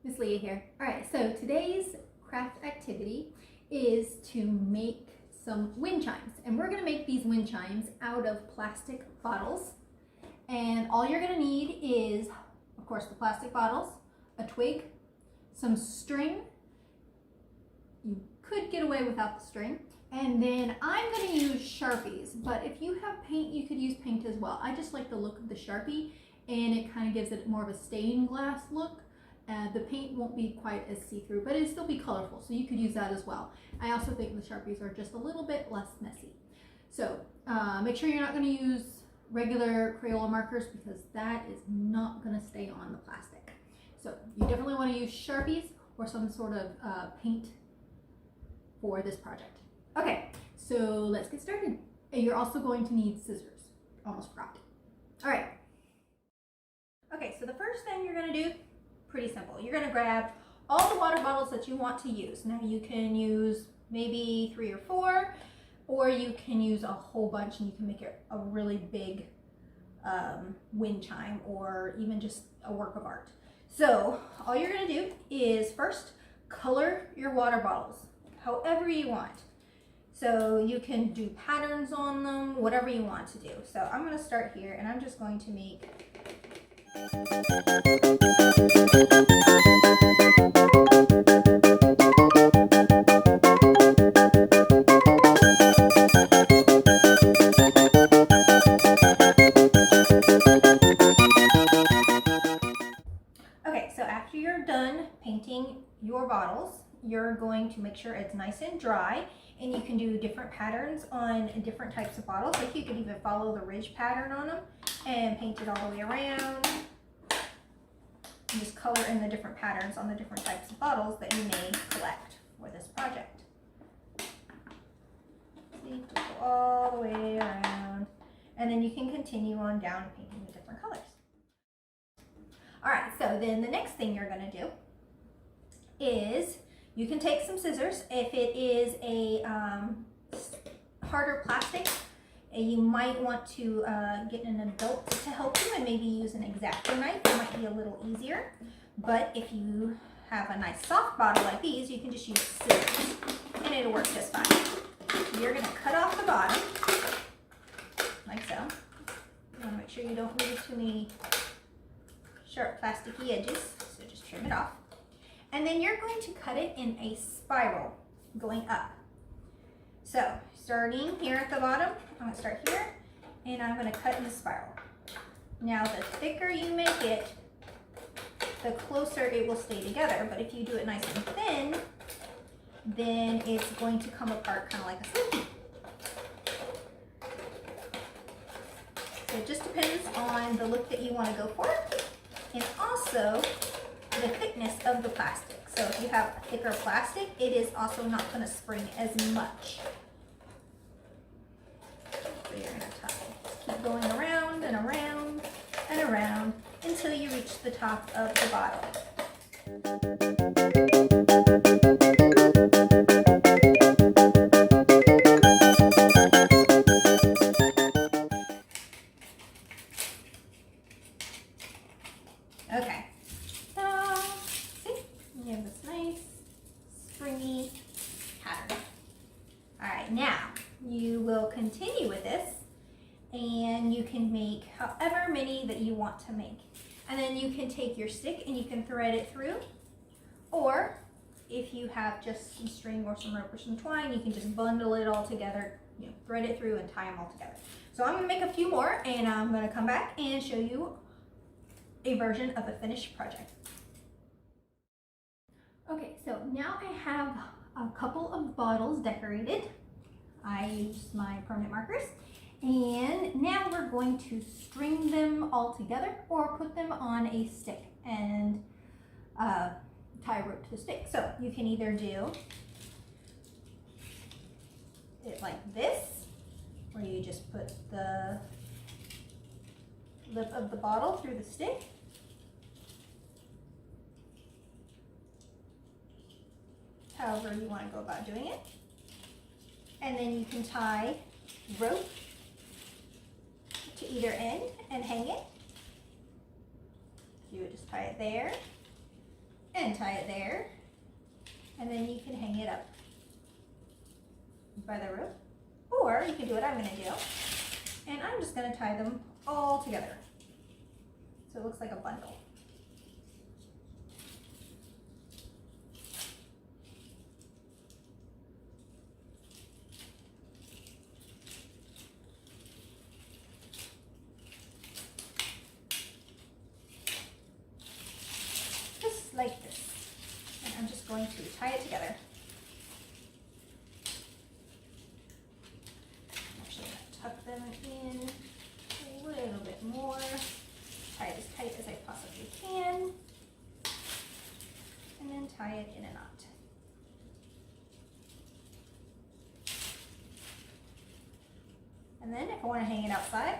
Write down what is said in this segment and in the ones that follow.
Miss Leah here. All right, so today's craft activity is to make some wind chimes. And we're gonna make these wind chimes out of plastic bottles. And all you're gonna need is, of course, the plastic bottles, a twig, some string. You could get away without the string. And then I'm gonna use Sharpies, but if you have paint, you could use paint as well. I just like the look of the Sharpie, and it kind of gives it more of a stained glass look. The paint won't be quite as see-through, but it'll still be colorful, so you could use that as well. I also think the Sharpies are just a little bit less messy. So make sure you're not going to use regular Crayola markers because that is not going to stay on the plastic. So you definitely want to use Sharpies or some sort of paint for this project. Okay, so let's get started. And you're also going to need scissors. Almost forgot. All right. Okay, so the first thing you're going to do, pretty simple. You're going to grab all the water bottles that you want to use. Now you can use maybe 3 or 4, or you can use a whole bunch and you can make it a really big wind chime, or even just a work of art. So all you're going to do is first color your water bottles however you want. So you can do patterns on them, whatever you want to do. So I'm going to start here and I'm just going to make Okay, so after you're done painting your bottles, you're going to make sure it's nice and dry, and you can do different patterns on different types of bottles. Like you could even follow the ridge pattern on them and paint it all the way around. And just color in the different patterns on the different types of bottles that you may collect for this project. See, go all the way around, and then you can continue on down painting the different colors. All right, so then the next thing you're going to do is you can take some scissors. If it is a harder plastic, you might want to get an adult to help you and maybe use an X-Acto knife. It might be a little easier. But if you have a nice soft bottle like these, you can just use scissors and it'll work just fine. You're going to cut off the bottom like so. You want to make sure you don't leave too many sharp plasticky edges, so just trim it off. And then you're going to cut it in a spiral going up. So starting here at the bottom, I'm going to start here and I'm going to cut in a spiral. Now the thicker you make it, the closer it will stay together, but if you do it nice and thin, then it's going to come apart kind of like a slinky. So it just depends on the look that you want to go for, and also the thickness of the plastic. So if you have thicker plastic, it is also not going to spring as much. So you're going to keep going around and around and around until you reach the top of the bottle. Okay. See? You have this nice springy pattern. All right, now you will continue with this and you can make however many that you want to make. And then you can take your stick and you can thread it through, or if you have just some string or some rope or some twine, you can just bundle it all together, thread it through and tie them all together. So I'm going to make a few more and I'm going to come back and show you a version of a finished project. Okay, so now I have a couple of bottles decorated. I used my permanent markers, and now we're going to string them all together or put them on a stick and tie a rope to the stick. So you can either do it like this, where you just put the lip of the bottle through the stick, however you want to go about doing it. And then you can tie rope to either end and hang it. You would just tie it there and tie it there. And then you can hang it up by the rope. Or you can do what I'm gonna do. And I'm just gonna tie them all together. So it looks like a bundle. Just like this. And I'm just going to tie it together. Tuck them in a little bit more. Tie it as tight as I possibly can. And then tie it in a knot. And then if I want to hang it outside,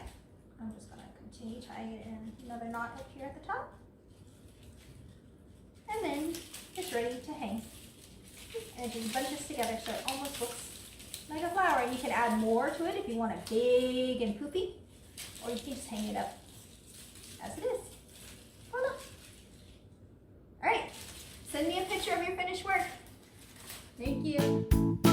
I'm just going to continue tying it in another knot up here at the top. And then it's ready to hang. And it just bunches together so it almost looks like a flower. And you can add more to it if you want it big and poofy, or you can just hang it up as it is. Voila. All right, send me a picture of your finished work. Thank you.